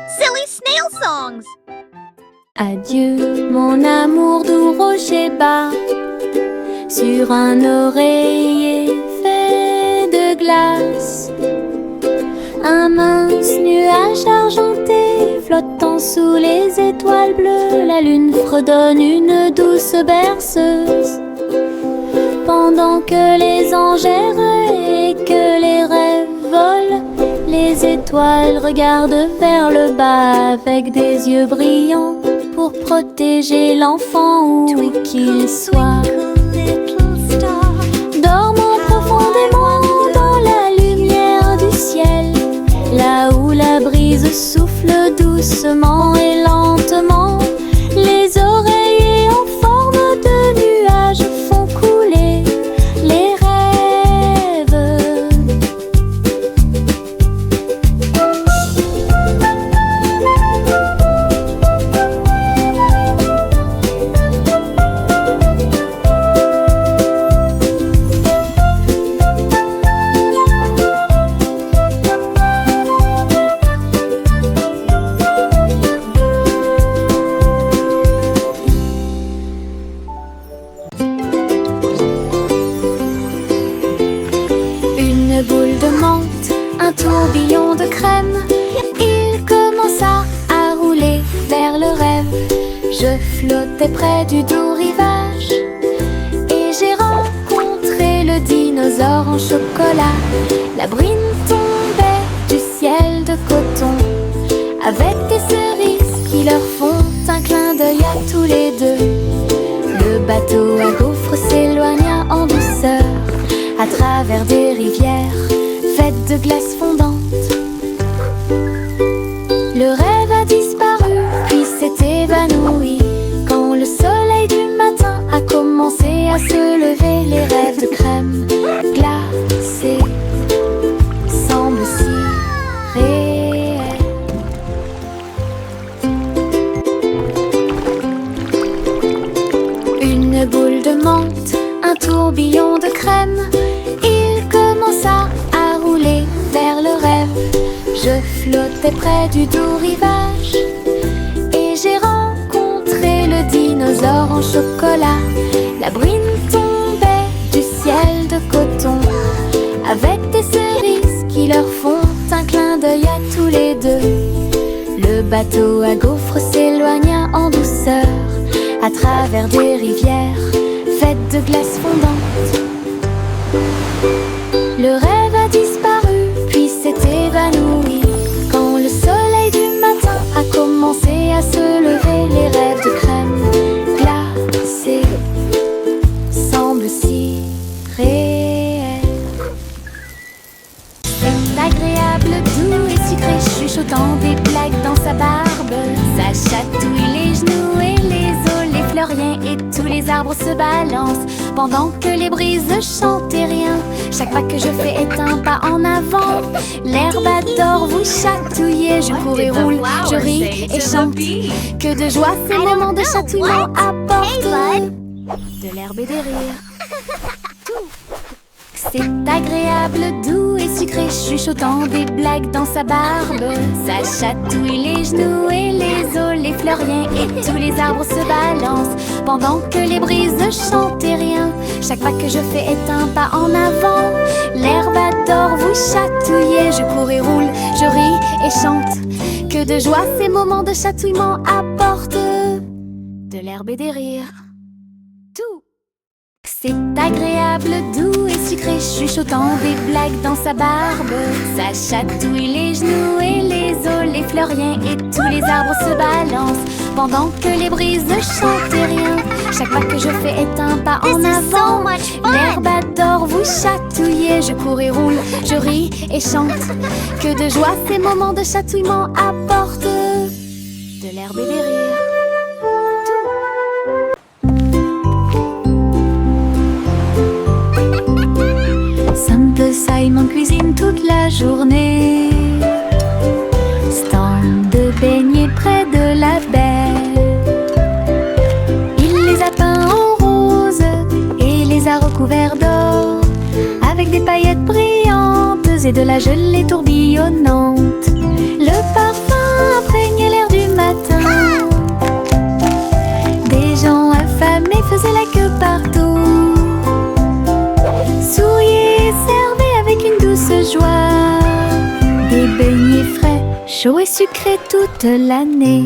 Silly snail songs. Adieu, mon amour doux rocher bas, sur un oreiller fait de glace. Un mince nuage argenté flottant sous les étoiles bleues, la lune fredonne une douce berceuse. Pendant que les anges errent et que les rêves volent, les étoiles regardent vers le bas avec des yeux brillants pour protéger l'enfant où qu'il soit. Dormons profondément dans la lumière du ciel, là où la brise souffle doucement et lentement. Les oreillers en forme de nuages font couler les rêves. Une boule de menthe, un tourbillon de crème, il commença à rouler vers le rêve. Je flottais près du doux rivage et j'ai rencontré le dinosaure en chocolat. La brine tombait du ciel de coton avec des cerises qui leur font un clin d'œil à tous les deux. Le bateau à gaufres s'éloigna en douceur à travers des rivières faites de glace fondante. Le rêve a disparu puis s'est évanoui quand le soleil du matin a commencé à se lever. Les rêves de crème glacée semblent si réels. Une boule de menthe, un tourbillon de crème, il commença à rouler vers le rêve. Je flottais près du doux rivage et j'ai rencontré le dinosaure en chocolat. La brine tombait du ciel de coton avec des cerises qui leur font un clin d'œil à tous les deux. Le bateau à gaufres s'éloigna en douceur à travers des rivières faites de glace fondante. Le rêve a disparu puis s'est évanoui quand le soleil du matin a commencé à se lever. Les rêves de crème glacée semblent si réels. C'est agréable, doux et sucré, chuchotant des blagues dans sa barbe. Ça chatouille les genoux et les os, les fleuriens et tous les arbres se balancent pendant que les brises chantent et rien. Chaque pas que je fais est un pas en avant. L'herbe adore vous chatouiller. Je cours et roule, je ris et chante. Que de joie ces moments de chatouillement apportent de l'herbe et des rires. C'est agréable, doux et sucré, chuchotant des blagues dans sa barbe. Ça chatouille les genoux et les os, les fleuriens et tous les arbres se balancent pendant que les brises chantent et rien. Chaque pas que je fais est un pas en avant. L'herbe adore vous chatouiller. Je cours et roule, je ris et chante. Que de joie ces moments de chatouillement apportent de l'herbe et des rires. Tout. C'est agréable, doux et sucré, chuchotant des blagues dans sa barbe. Ça chatouille les genoux et les os, les fleuriens et tous les arbres se balancent pendant que les brises chantent et rien. Chaque pas que je fais est un pas en avant. L'herbe adore vous chatouiller. Je cours et roule, je ris et chante. Que de joie ces moments de chatouillement apportent de l'herbe et des rires. Simon cuisine toute la journée. Stand de beignets près de la baie. Il les a peints en rose et les a recouverts d'or, avec des paillettes brillantes et de la gelée tourbillonnante. Le parfum après chaud et sucré toute l'année.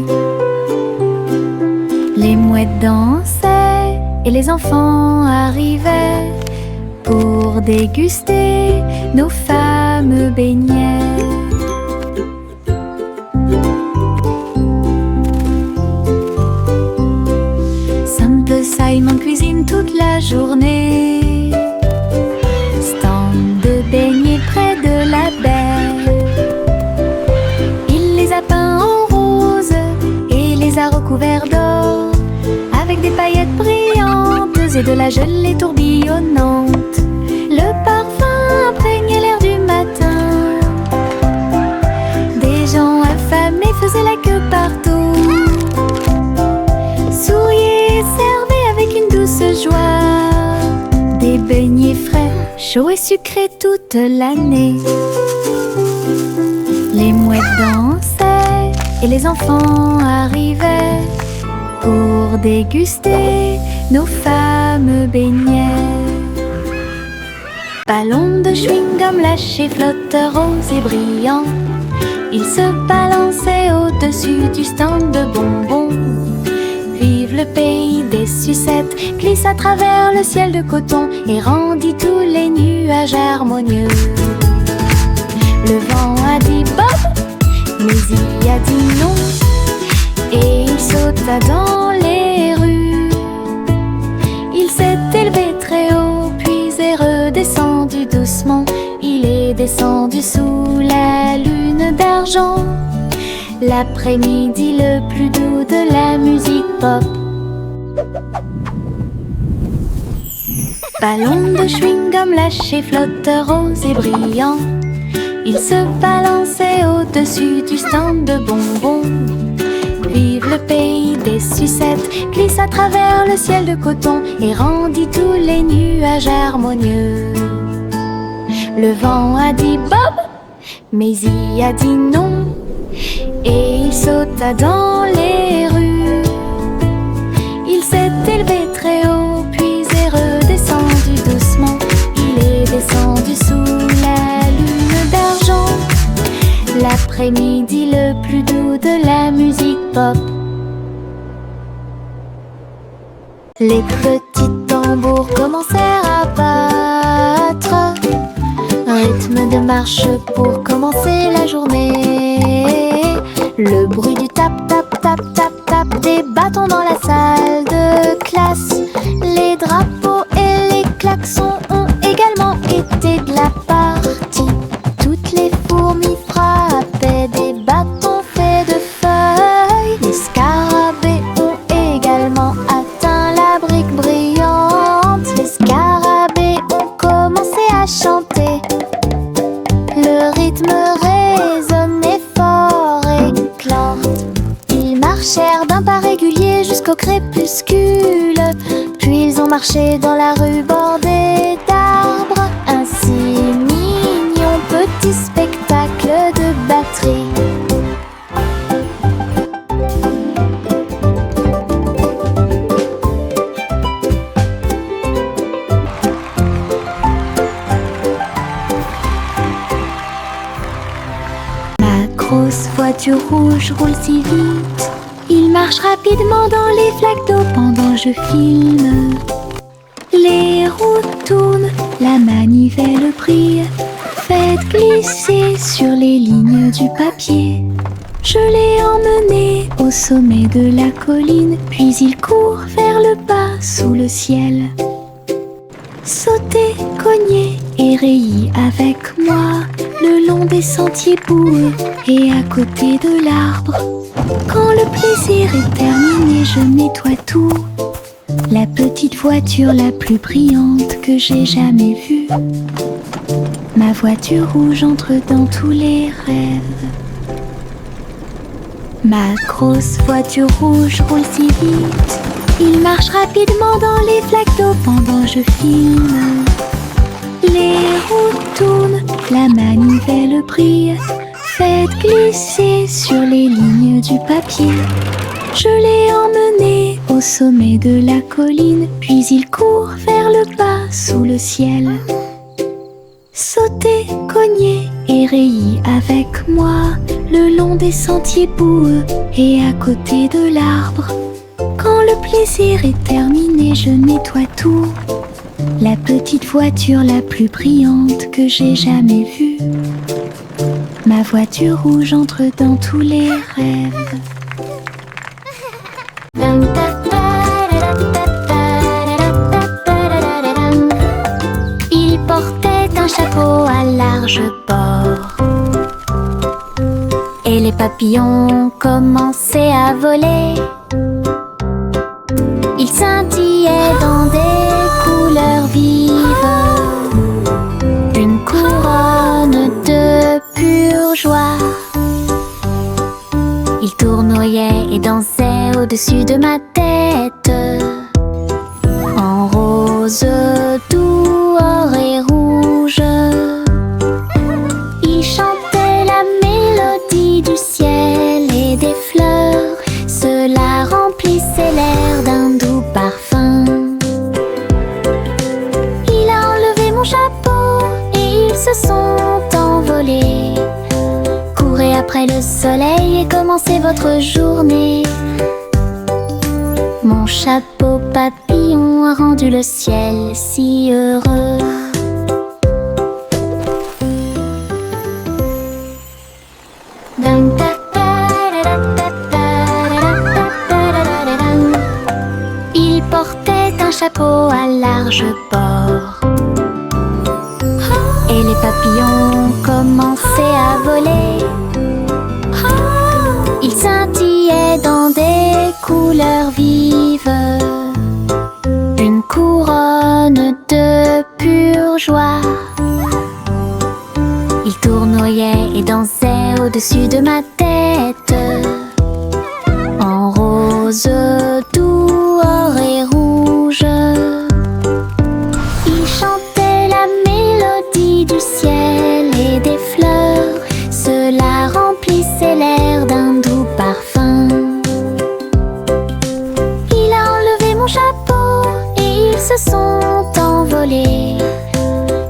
Les mouettes dansaient et les enfants arrivaient pour déguster nos fameux beignets. Simple Simon cuisine toute la journée. Stand de beignets près de la baie. Il les a peints en rose et les a recouverts d'or, avec des paillettes brillantes et de la gelée tourbillonnante. Le parfum imprégnait l'air du matin. Des gens affamés faisaient la queue partout. Souriaient et servaient avec une douce joie des beignets frais, chauds et sucrés toute l'année. Les mouettes dansaient et les enfants arrivaient pour déguster nos fameux beignets. Ballons de chewing-gum lâchés, flotteurs roses et brillants, ils se balançaient au-dessus du stand de bonbons. Vive le pays des sucettes glisse à travers le ciel de coton et rendit tous les nuages harmonieux. Le vent a dit Bob, mais il a dit non, et il sauta dans les rues. Il s'est élevé très haut, puis est redescendu doucement. Il est descendu sous la lune d'argent, l'après-midi le plus doux de la musique pop. Ballons de chewing-gum lâchés, flotteurs roses et brillants, ils se balançaient au-dessus du stand de bonbons. Vive le pays des sucettes glisse à travers le ciel de coton et rendit tous les nuages harmonieux. Le vent a dit Bob, mais il a dit non, et il sauta dans les rues. Il s'est élevé très haut, puis est redescendu doucement. Il est descendu sous la lune d'argent, l'après-midi le plus doux de la musique pop. Les petits tambours commencèrent à battre, rythme de marche pour commencer la journée. Le bruit du tap tap tap tap tap des bâtons dans la salle de classe. Les drapeaux et les klaxons ont également été de la partie. Toutes les fourmis frappaient des bâtons faits de feuilles. Les scarabées ont également atteint la brique brillante. Les scarabées ont commencé à chanter. Le rythme résonnait fort et clair. Ils marchèrent d'un pas régulier jusqu'au crépuscule. Puis ils ont marché dans la rue bordée d'arbres. Un si mignon petit spectacle de batterie. Ma grosse voiture rouge roule si vite. Il marche rapidement dans les flaques d'eau pendant que je filme. Les roues tournent, la manivelle brille. Faites glisser sur les lignes du papier. Je l'ai emmené au sommet de la colline, puis il court vers le bas sous le ciel. Sauter, cogner et rayer avec moi le long des sentiers boueux et à côté de l'arbre. Quand le plaisir est terminé, je nettoie tout. La petite voiture la plus brillante que j'ai jamais vue. Ma voiture rouge entre dans tous les rêves. Ma grosse voiture rouge roule si vite. Il marche rapidement dans les flaques d'eau pendant que je filme. Les roues tournent, la manivelle brille. Faites glisser sur les lignes du papier. Je l'ai emmené au sommet de la colline, puis il court vers le bas sous le ciel. Sautez, cognez et rayez avec moi le long des sentiers boueux et à côté de l'arbre. Quand le plaisir est terminé, je nettoie tout. La petite voiture la plus brillante que j'ai jamais vue. Ma voiture rouge entre dans tous les rêves. Il portait un chapeau à large bord. Et les papillons commençaient à voler. Ils scintillaient dans des couleurs vives. Une couronne de pure joie. Ils tournoyaient et dansaient au-dessus de ma tête. En rose, doux, or et rouge. Ils chantaient la mélodie du ciel et des fleurs. Cela remplissait l'air d'un doux parfum. Il a enlevé mon chapeau et ils se sont envolés. Courez après le soleil et commencez votre journée. Mon chapeau papillon a rendu le ciel si heureux. Il portait un chapeau à large bord. Et les papillons commençaient à voler. Ils scintillaient dans des couleurs vives. Une couronne de pure joie. Ils tournoyaient et dansaient au-dessus de ma tête. En rose, doux, or et rouge. Ils chantaient la mélodie du ciel et des fleurs. Cela remplissait l'air d'un doux parfum. Il a enlevé mon chapeau et ils se sont envolés.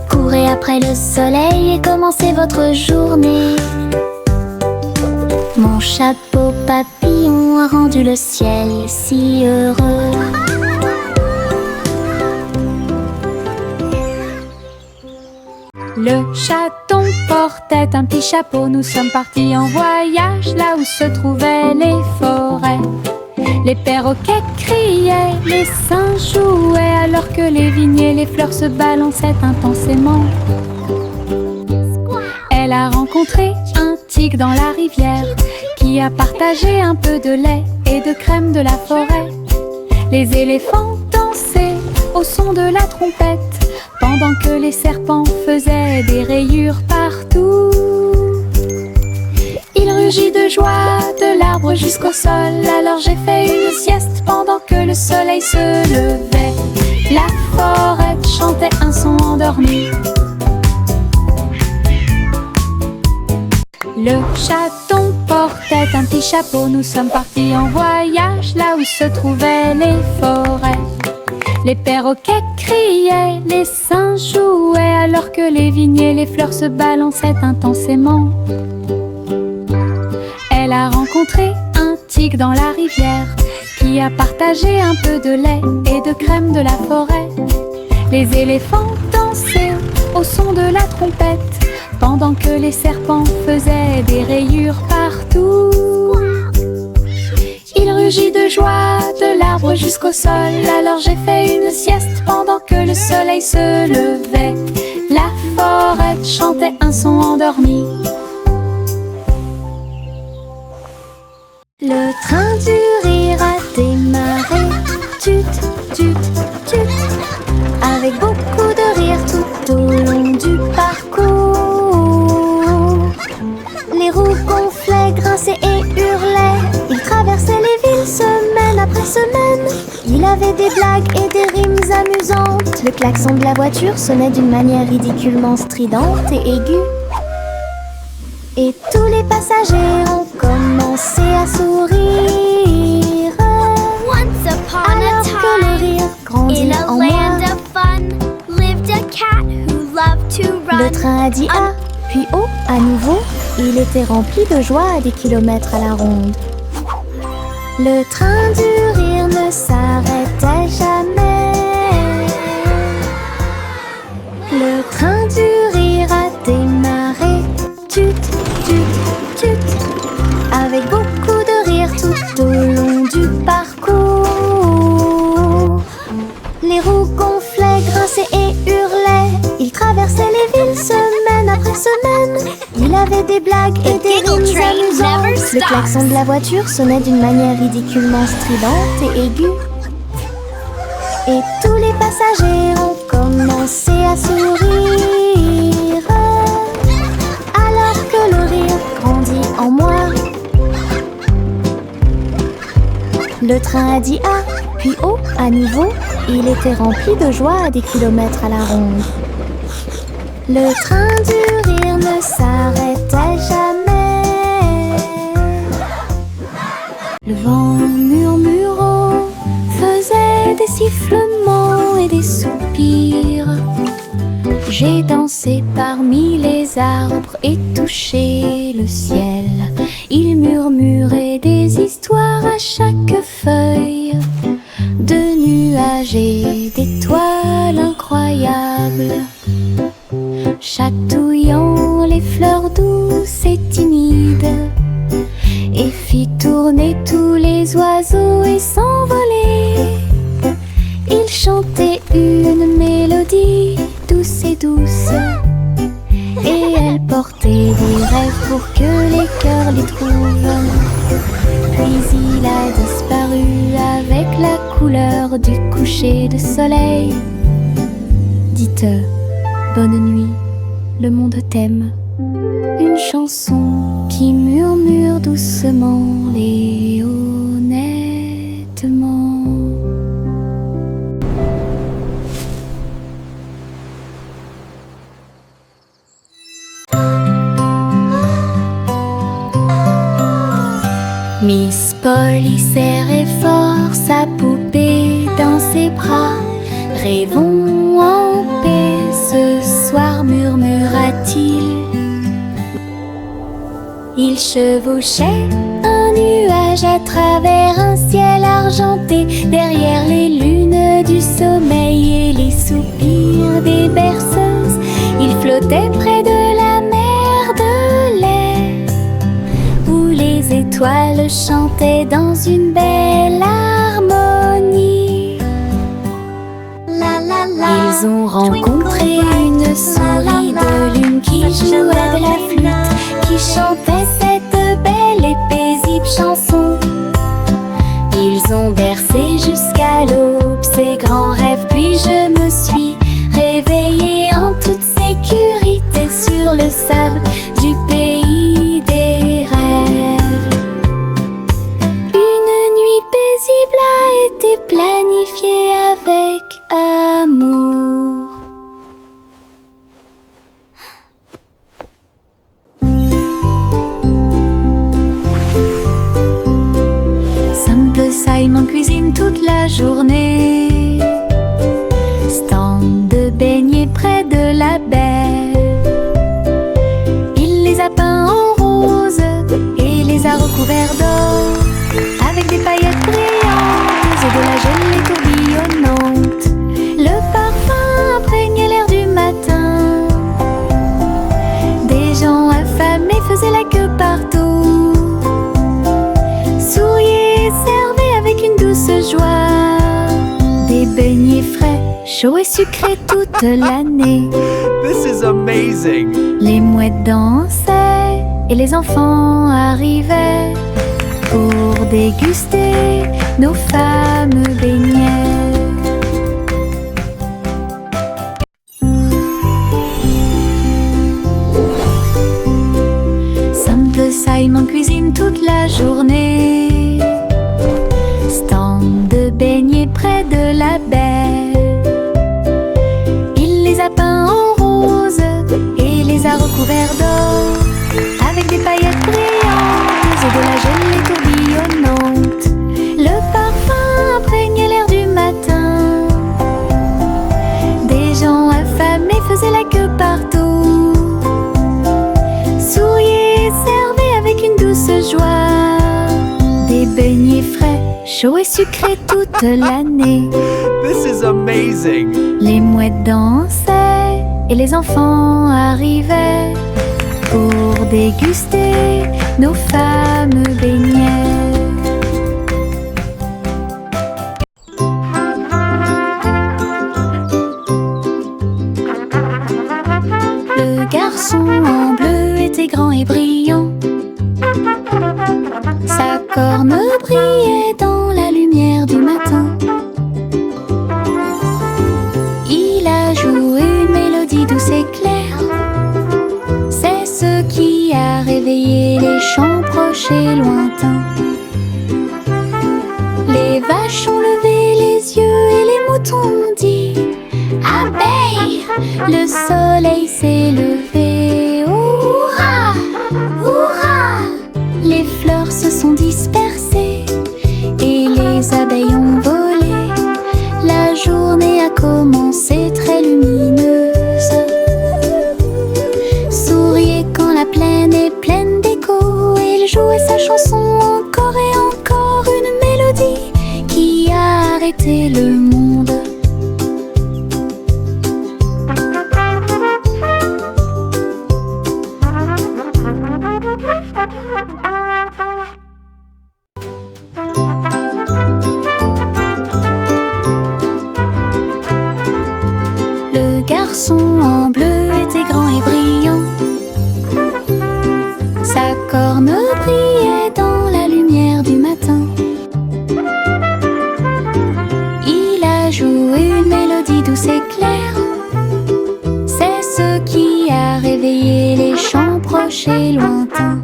Courez après le soleil et commencez votre journée. Mon chapeau papillon a rendu le ciel si heureux. Le chaton portait un petit chapeau. Nous sommes partis en voyage là où se trouvaient les forêts. Les perroquets criaient, les singes jouaient, alors que les vignes et les fleurs se balançaient intensément. Elle a rencontré un tigre dans la rivière qui a partagé un peu de lait et de crème de la forêt. Les éléphants dansaient au son de la trompette pendant que les serpents faisaient des rayures partout. Il rugit de joie de l'arbre jusqu'au sol. Alors j'ai fait une sieste pendant que le soleil se levait. La forêt chantait un son endormi. Le chaton portait un petit chapeau. Nous sommes partis en voyage là où se trouvaient les forêts. Les perroquets criaient, les singes jouaient, alors que les vignes et les fleurs se balançaient intensément. Elle a rencontré un tigre dans la rivière qui a partagé un peu de lait et de crème de la forêt. Les éléphants dansaient au son de la trompette pendant que les serpents faisaient des rayures partout. Il rugit de joie de l'arbre jusqu'au sol. Alors j'ai fait une sieste pendant que le soleil se levait. La forêt chantait un son endormi. Le train du rire a démarré. Tut, tut, tut. Avec beaucoup de rire tout au long du parcours. Les roues gonflaient, grinçaient et hurlaient. Il traversait les villes semaine après semaine. Il avait des blagues et des rimes amusantes. Le klaxon de la voiture sonnait d'une manière ridiculement stridente et aiguë. Et tous les passagers ont commencé à sourire. Once upon Alors a que le time, rire grandit in a en land moi, of fun, lived a cat who loved to run. le train a dit A, puis O à nouveau. il était rempli de joie à des kilomètres à la ronde. Le train du rire ne s'arrêtait jamais. Le train du rire a démarré. Tut, tut, tut. Avec beaucoup de rire tout au long du parcours. Les roues gonflaient, grinçaient et hurlaient. Il traversait les villes semaine après semaine. Il avait des blagues et des rimes amusantes. Le klaxon de la voiture sonnait d'une manière ridiculement stridente et aiguë. Et tous les passagers ont commencé à sourire. Alors que le rire grandit en moi. Le train a dit A, puis O à nouveau. Il était rempli de joie à des kilomètres à la ronde. Le train du rire ne s'arrêtait jamais. Le vent murmurant faisait des sifflements et des soupirs. J'ai dansé parmi les arbres et touché le ciel. Il murmurait des histoires à chaque feuille, de nuages et d'étoiles incroyables, chatouillant les fleurs douces et timides, et fit tourner tous les oiseaux et s'envoler. Il chantait une mélodie douce et douce, et elle portait des rêves pour que les cœurs les trouvent. Puis il a disparu avec la couleur du coucher de soleil. Dites bonne nuit, le monde t'aime. Une chanson qui murmure doucement et honnêtement. Miss Polly serrait fort sa poupée dans ses bras. Rêvons en paix ce soir, murmura-t-il. Il chevauchait un nuage à travers un ciel argenté, derrière les lunes du sommeil et les soupirs des berceuses. Il flottait près de la mer de lait, où les étoiles chantaient dans une belle harmonie. Ils ont rencontré une souris de lune qui jouait de la flûte, qui chantait cette belle et paisible chanson. Ils ont bercé jusqu'à l'aube ces grands rêves, puis je me suis réveillée en toute sécurité sur le sable du pays des rêves. Une nuit paisible a été planifiée avec amour. Simon cuisine toute la journée, stand de beignets près de la baie. Il les a peints en rose et les a recouverts d'or, avec des paillettes brillantes et de la gelée tourbillonnante. Le parfum imprégnait l'air du matin. Des gens affamés faisaient la queue partout, souriaient et servaient avec une douce joie. Des beignets frais, chauds et sucrés toute l'année. This is amazing! Les mouettes dansaient et les enfants arrivaient pour déguster nos fameux beignets. Simple Simon cuisine toute la journée, stand de beignets près de la baie. Il les a peints en rose et les a recouverts d'or, avec des paillettes brillantes et de la gelée tourbillonnante. Le parfum imprégnait l'air du matin. Des gens affamés faisaient la queue partout, souriaient et chaud et sucré toute l'année. This is amazing! Les mouettes dansaient et les enfants arrivaient pour déguster nos fameux beignets. Le garçon en bleu était grand et brillant. Sa corne brillait dans la lumière du matin. Il a joué une mélodie douce et claire. C'est ce qui a réveillé les champs proches et lointains. Les vaches ont levé les yeux et les moutons ont dit: abeille, le soleil s'est levé. Hurrah, hurrah! Les fleurs se sont dispersées et les abeilles ont volé. La journée a commencé très lumineuse. Souriez quand la plaine est pleine d'écho. Il jouait sa chanson encore et encore, une mélodie qui a arrêté le monde. Le garçon en bleu était grand et brillant. Sa corne brillait dans la lumière du matin. Il a joué une mélodie douce et claire. C'est ce qui a réveillé les champs proches et lointains.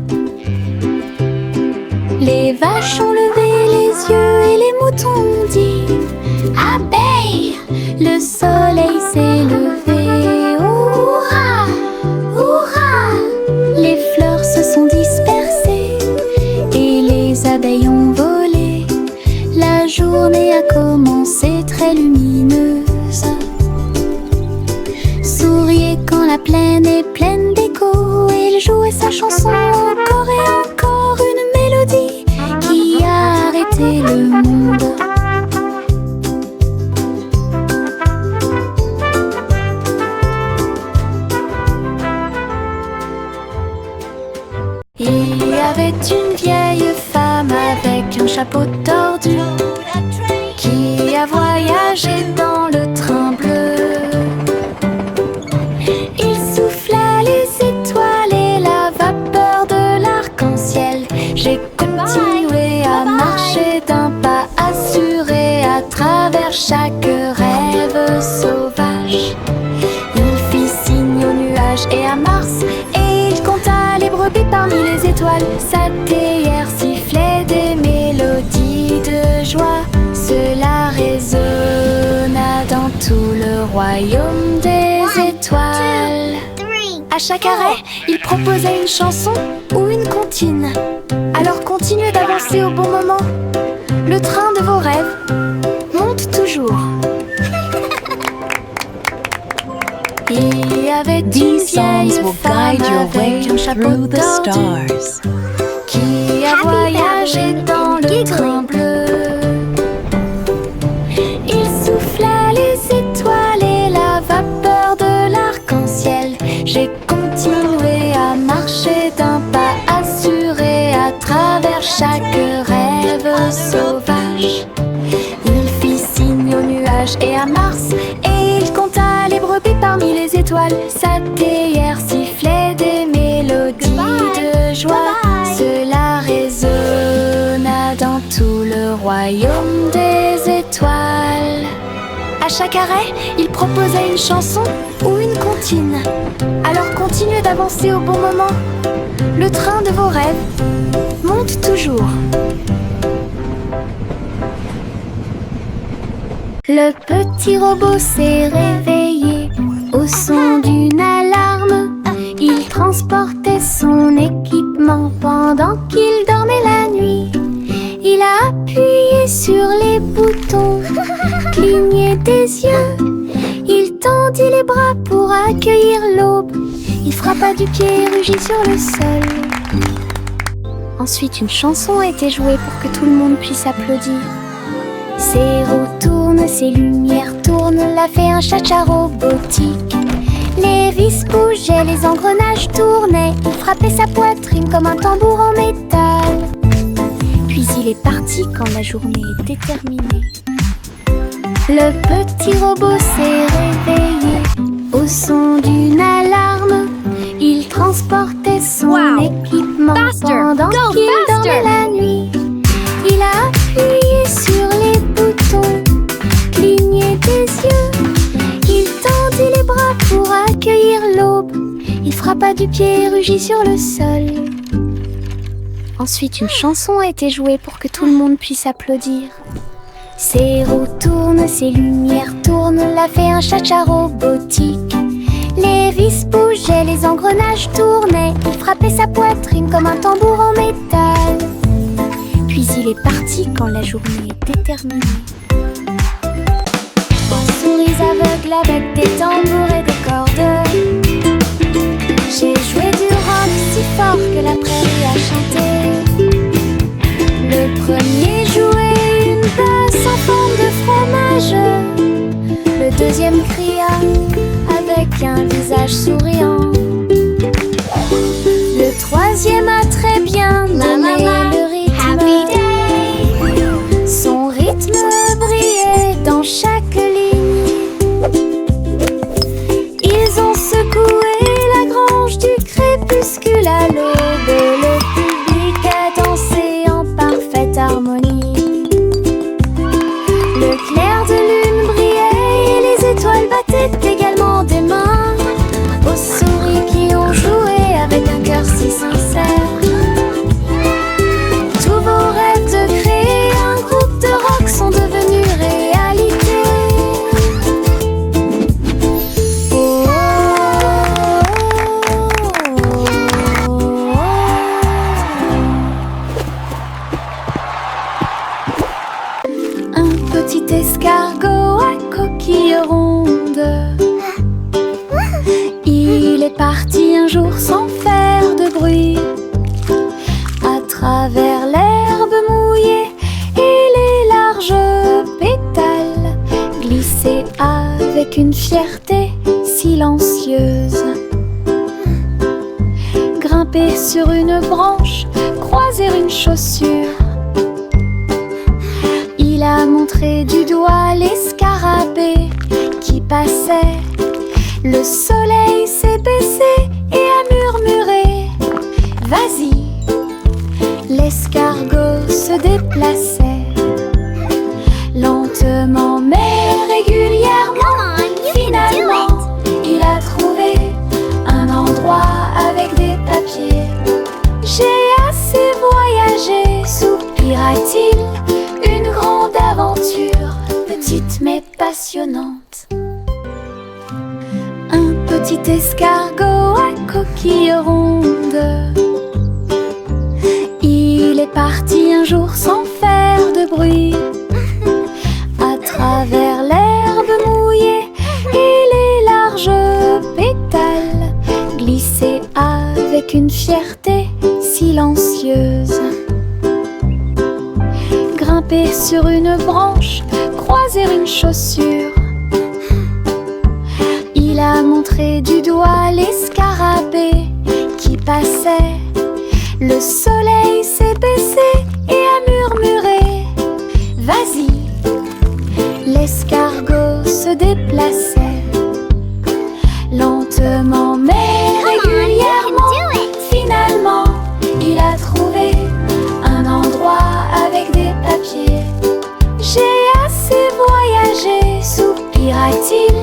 Les vaches ont levé les yeux et les moutons ont dit: abeille, le soleil s'est levé. Hurrah, hurrah! Les fleurs se sont dispersées et les abeilles ont volé. La journée a commencé très lumineuse. Souriez quand la plaine est pleine d'écho. Il jouait sa chanson encore et encore, une mélodie qui a arrêté le monde. Il y avait une vieille femme avec un chapeau tordu qui a voyagé dans le train bleu. Il souffla les étoiles et la vapeur de l'arc-en-ciel. J'ai continué à marcher d'un pas assuré à travers chaque rêve sauvage. Il fit signe aux nuages et à Mars, et il compta les brebis parmi les étoiles. Sa théière sifflait des mélodies de joie. Cela résonna dans tout le royaume des étoiles. À chaque arrêt, il proposait une chanson ou une comptine. Alors continuez d'avancer au bon moment. Le train de vos rêves monte toujours. Il y avait une vieille femme avec un chapeau tordu qui a voyagé dans le train bleu. Il souffla les étoiles et la vapeur de l'arc-en-ciel. J'ai continué à marcher d'un pas assuré à travers chaque rêve sauvage. Il fit signe aux nuages et à Mars, et il compta les brebis parmi les étoiles. Sa théière sifflait des mélodies de joie. Cela résonna dans tout le royaume des étoiles. À chaque arrêt, il proposait une chanson ou une comptine. Alors continuez d'avancer au bon moment. Le train de vos rêves monte toujours. Le petit robot s'est réveillé au son d'une alarme. Il transportait son équipement pendant qu'il dormait la nuit. Il a appuyé sur les boutons, cligné des yeux. Il tendit les bras pour accueillir l'aube. Il frappa du pied et rugit sur le sol. Ensuite, une chanson a été jouée pour que tout le monde puisse applaudir. Ses roues tournent, ses lumières tournent, l'a fait un cha-cha robotique. Les vis bougeaient, les engrenages tournaient, il frappait sa poitrine comme un tambour en métal. Puis il est parti quand la journée était terminée. Le petit robot s'est réveillé au son d'une alarme. Il transportait son équipement pendant qu'il dormait la nuit. Il a appuyé sur les boutons, cligné des yeux. Il tendit les bras pour accueillir l'aube. Il frappa du pied et rugit sur le sol. Ensuite, une chanson a été jouée pour que tout le monde puisse applaudir. Ses roues tournent, ses lumières tournent, l'a fait un cha-cha robotique. Les vis bougeaient, les engrenages tournaient, il frappait sa poitrine comme un tambour en métal. Puis il est parti quand la journée était terminée. Souris aveugles avec des tambours et des cordes. J'ai joué du rock si fort que la prairie a chanté. Le premier jouait une basse en forme de fromage. Le deuxième cria avec un visage souriant. Le troisième a très bien donné le rythme. Son rythme brillait dans chaque ligne. Ils ont secoué la grange du crépuscule à l'aube. Le public a dansé en parfaite harmonie. Le clair de lune brillait et les étoiles battaient également des mains aux souris qui ont joué avec un cœur si sincère. Tous vos rêves de créer un groupe de rock sont devenus réalité. Oh, oh, oh, oh. Un petit escargot à coquille ronde. Il est parti un jour sans faire de bruit, à travers l'herbe mouillée et les larges pétales, glisser avec une fierté silencieuse. Grimper sur une branche, croiser une chaussure. Il a montré du doigt les scarabées qui passaient. Le soleil s'est baissé et a murmuré « Vas-y !» L'escargot se déplaçait lentement mais régulièrement. Finalement, il a trouvé un endroit avec des papiers. J'ai assez voyagé, soupira-t-il. Une grande aventure, petite mais passionnante. Un petit escargot à coquille ronde. Il est parti un jour sans faire de bruit, à travers l'herbe mouillée et les larges pétales, glisser avec une fierté silencieuse. Grimper sur une branche, croiser une chaussure. Il a montré du doigt les scarabées qui passaient. Le soleil s'est baissé et a murmuré « Vas-y !» L'escargot se déplaçait lentement mais régulièrement. Finalement, il a trouvé un endroit avec des papiers. J'ai assez voyagé, soupira-t-il.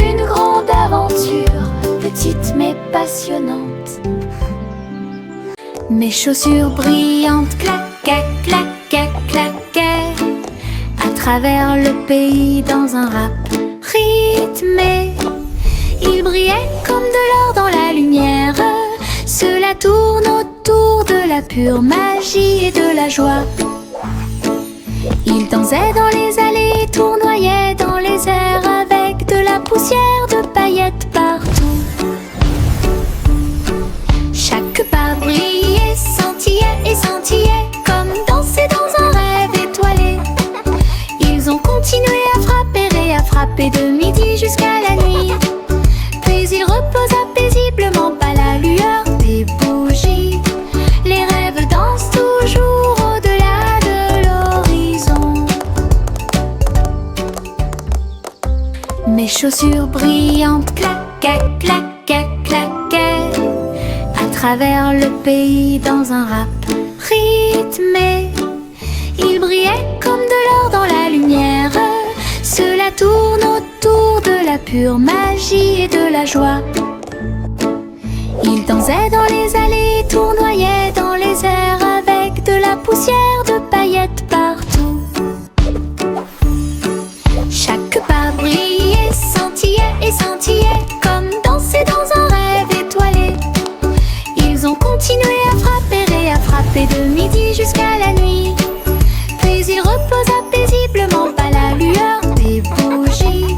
Une grande aventure, petite mais passionnante. Mes chaussures brillantes claquaient, claquaient, claquaient à travers le pays dans un rap rythmé. Ils brillaient comme de l'or dans la lumière. Cela tourne autour de la pure magie et de la joie. Ils dansaient dans les allées, tournoyaient dans les airs avec de la poussière de paillettes partout. Chaque pas brillait, scintillait et scintillait comme danser dans un rêve étoilé. Ils chaussures brillantes claquaient, claquaient, claquaient à travers le pays dans un rap rythmé. Ils brillaient comme de l'or dans la lumière. Cela tourne autour de la pure magie et de la joie. Ils dansaient dans les allées, tournoyaient dans les airs avec de la poussière de paillettes partout. Chaque pas brillait, scintillait et scintillait comme danser dans un rêve étoilé. Ils ont continué à frapper et à frapper de midi jusqu'à la nuit. Puis ils reposaient paisiblement à la lueur des bougies.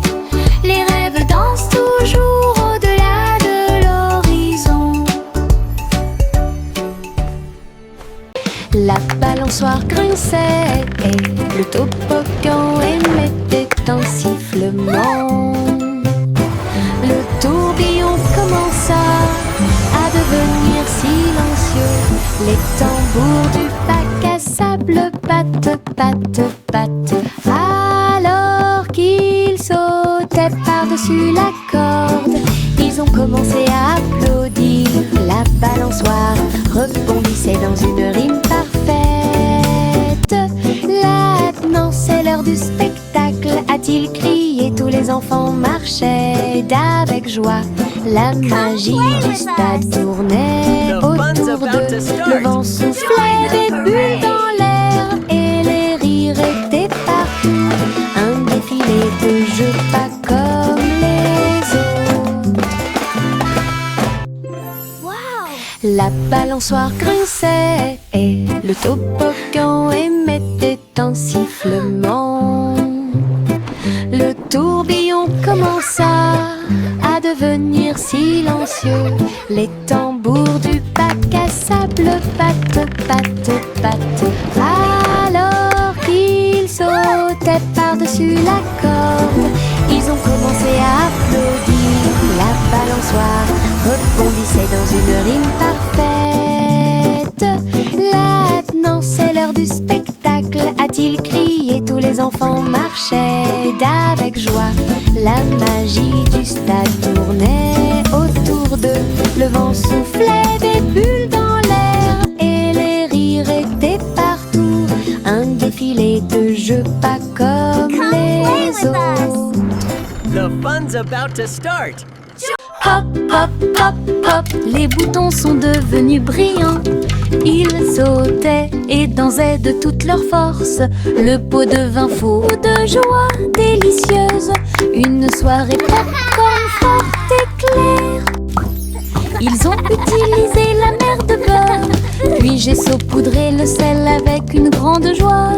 Les rêves dansent toujours au-delà de l'horizon. La balançoire grinçait et le toboggan émettait un sifflement. Le tourbillon commença à devenir silencieux. Les tambours du bac à sable battent, battent, battent. Alors qu'ils sautaient par-dessus la corde, ils ont commencé à applaudir. La balançoire rebondissait dans une rime parfaite. Maintenant c'est l'heure du spectacle, a-t-il crié. Tous les enfants marchaient avec joie. La magie du stade tournait autour d'eux. Le vent soufflait des bulles dans l'air et les rires étaient partout. Un défilé de jeux pas comme les autres. La balançoire grinçait et le toboggan émettait un sifflement. Le tourbillon commença à devenir silencieux. Les tambours du bac à sable battent, battent, battent. Alors qu'ils sautaient par-dessus la corde, ils ont commencé à applaudir. La balançoire rebondissait dans une rime parfaite. Maintenant c'est l'heure du spectacle, a-t-il crié. Tous les enfants marchaient avec joie. La magie du stade tournait autour d'eux. Le vent soufflait des bulles dans l'air et les rires étaient partout. Un défilé de jeux pas comme les autres. The fun's about to start. Hop, hop, hop, hop, les boutons sont devenus brillants. Ils sautaient et dansaient de toute leur force. Le pot devint fou de joie délicieuse. Une soirée popcorn forte et claire. Ils ont utilisé la mer de beurre, puis j'ai saupoudré le sel avec une grande joie.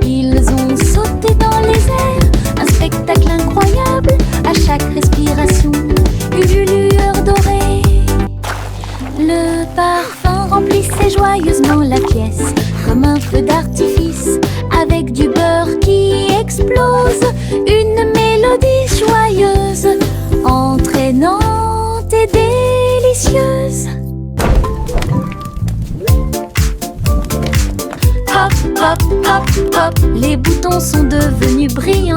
Ils ont sauté dans les airs, un spectacle incroyable. À chaque respiration, une lueur dorée. Le parfum remplissait joyeusement la pièce, comme un feu d'artifice, avec du beurre qui explose. Une mélodie joyeuse, entraînante et délicieuse. Hop, hop, hop, hop, les boutons sont devenus brillants.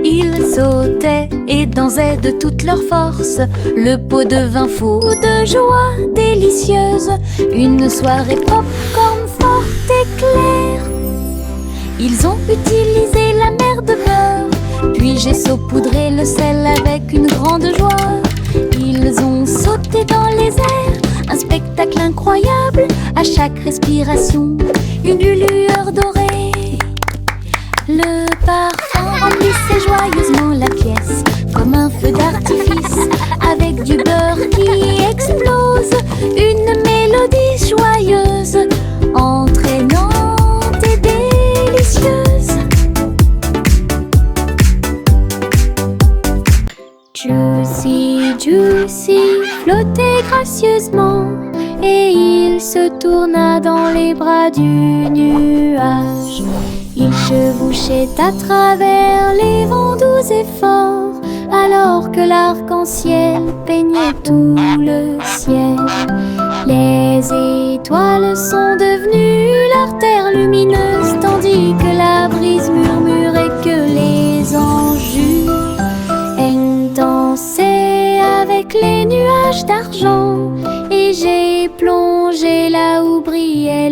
Ils sautaient et dansaient de toute leur force. Le pot devint fou de joie délicieuse. Une soirée popcorn forte et claire. Ils ont utilisé la mer de beurre, puis j'ai saupoudré le sel avec une grande joie. Ils ont sauté dans les airs, un spectacle incroyable. À chaque respiration, une lueur dorée. Le parfum remplissait joyeusement la pièce, comme un feu d'artifice, avec du beurre qui explose. Une mélodie joyeuse, entraînante et délicieuse. Juicy, Juicy flottait gracieusement, et il se tourna dans les bras du nuage. Il chevauchait à travers les vents doux et forts, alors que l'arc-en-ciel peignait tout le ciel. Les étoiles sont devenues leur terre lumineuse, tandis que la brise murmurait que les anges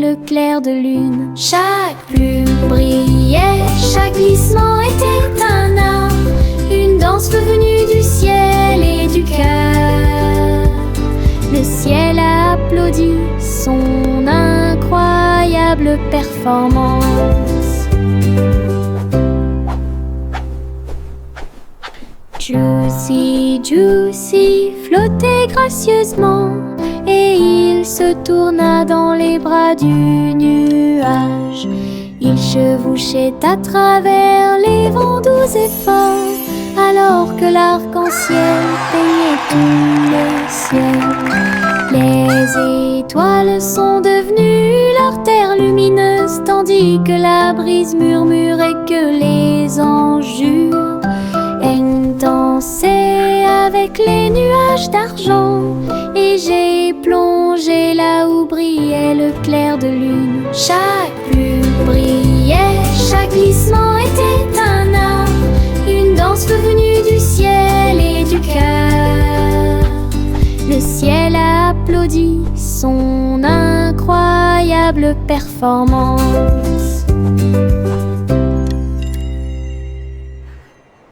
le clair de lune. Chaque plume brillait, chaque glissement était un art, une danse venue du ciel et du cœur. Le ciel a applaudi son incroyable performance. Juicy, Juicy flottait gracieusement et il se tourna dans les bras du nuage. Il chevauchait à travers les vents doux et forts, alors que l'arc-en-ciel peignait tout le ciel. Les étoiles sont devenues leur terre lumineuse, tandis que la brise murmurait que les anges jurent. Elle dansait avec les nuages d'argent, et j'ai plongé là où brillait le clair de lune. Chaque plume brillait, chaque glissement était un art, une danse venue du ciel et du cœur. Le ciel a applaudi son incroyable performance.